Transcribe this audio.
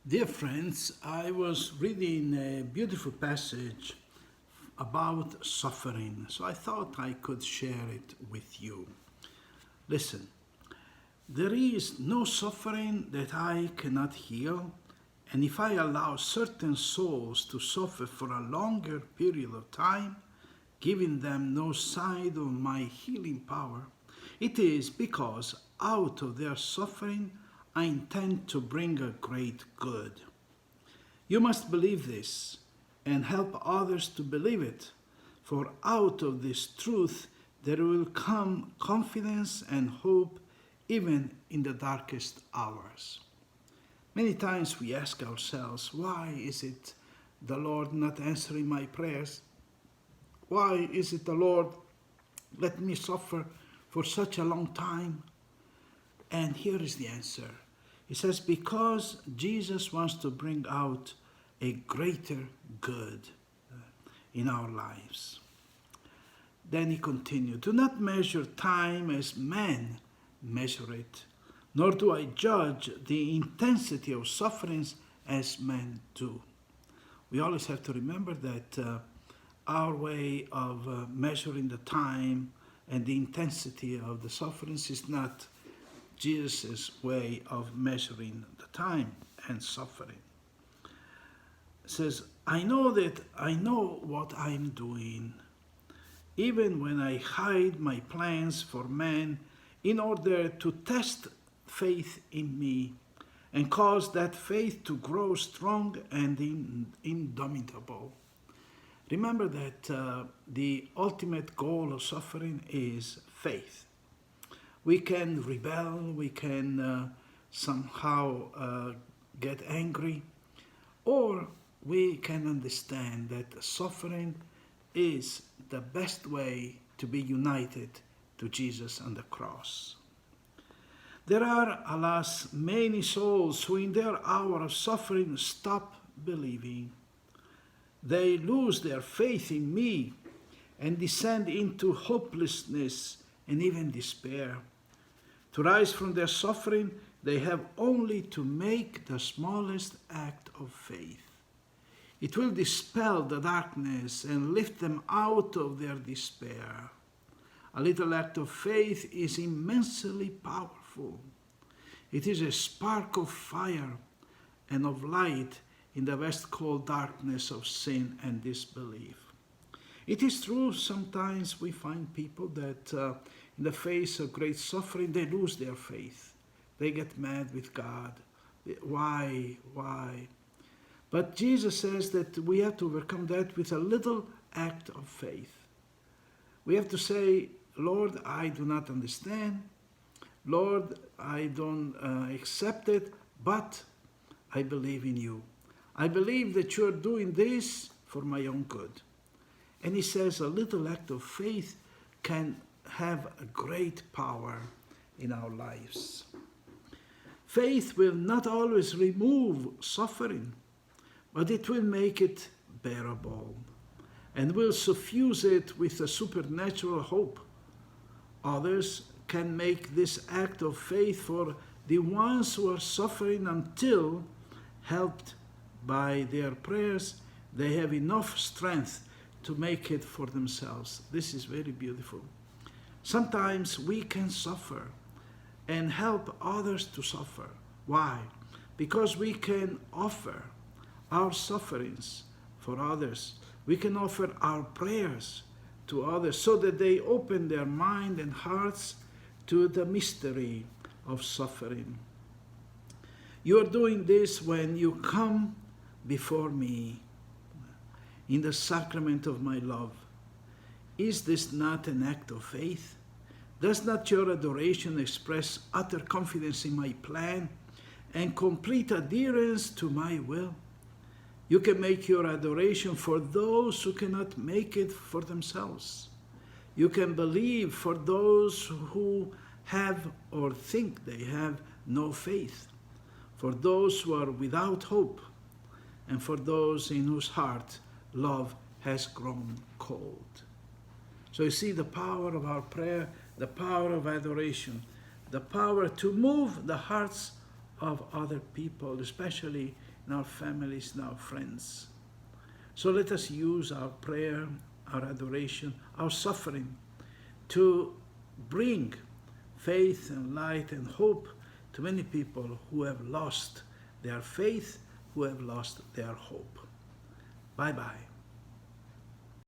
Dear friends, I was reading a beautiful passage about suffering, so I thought I could share it with you. Listen, there is no suffering that I cannot heal, and if I allow certain souls to suffer for a longer period of time, giving them no sign of my healing power, it is because out of their suffering I intend to bring a great good. You must believe this and help others to believe it, for out of this truth there will come confidence and hope even in the darkest hours. Many times we ask ourselves, why is it the Lord not answering my prayers? Why is it the Lord let me suffer for such a long time? And here is the answer. He says, because Jesus wants to bring out a greater good in our lives. Then he continued, do not measure time as men measure it, nor do I judge the intensity of sufferings as men do. We always have to remember that our way of measuring the time and the intensity of the sufferings is not Jesus' way of measuring the time and suffering. It says, I know what I'm doing, even when I hide my plans for man in order to test faith in me and cause that faith to grow strong and indomitable. Remember that the ultimate goal of suffering is faith. We can rebel, we can somehow get angry, or we can understand that suffering is the best way to be united to Jesus on the cross. There are, alas, many souls who in their hour of suffering stop believing. They lose their faith in me and descend into hopelessness and even despair. To rise from their suffering, they have only to make the smallest act of faith. It will dispel the darkness and lift them out of their despair. A little act of faith is immensely powerful. It is a spark of fire and of light in the vast cold darkness of sin and disbelief. It is true, sometimes we find people that in the face of great suffering, they lose their faith. They get mad with God. Why? But Jesus says that we have to overcome that with a little act of faith. We have to say, Lord, I do not understand. Lord, I don't accept it, but I believe in you. I believe that you're doing this for my own good. And he says a little act of faith can have a great power in our lives. Faith will not always remove suffering, but it will make it bearable and will suffuse it with a supernatural hope. Others can make this act of faith for the ones who are suffering until, helped by their prayers, they have enough strength to make it for themselves. This is very beautiful. Sometimes we can suffer and help others to suffer. Why? Because we can offer our sufferings for others. We can offer our prayers to others so that they open their mind and hearts to the mystery of suffering. You are doing this when you come before me in the sacrament of my love. Is this not an act of faith? Does not your adoration express utter confidence in my plan and complete adherence to my will? You can make your adoration for those who cannot make it for themselves. You can believe for those who have or think they have no faith, for those who are without hope, and for those in whose heart love has grown cold. So you see the power of our prayer, the power of adoration, the power to move the hearts of other people, especially in our families, in our friends. So let us use our prayer, our adoration, our suffering to bring faith and light and hope to many people who have lost their faith, who have lost their hope. Bye-bye.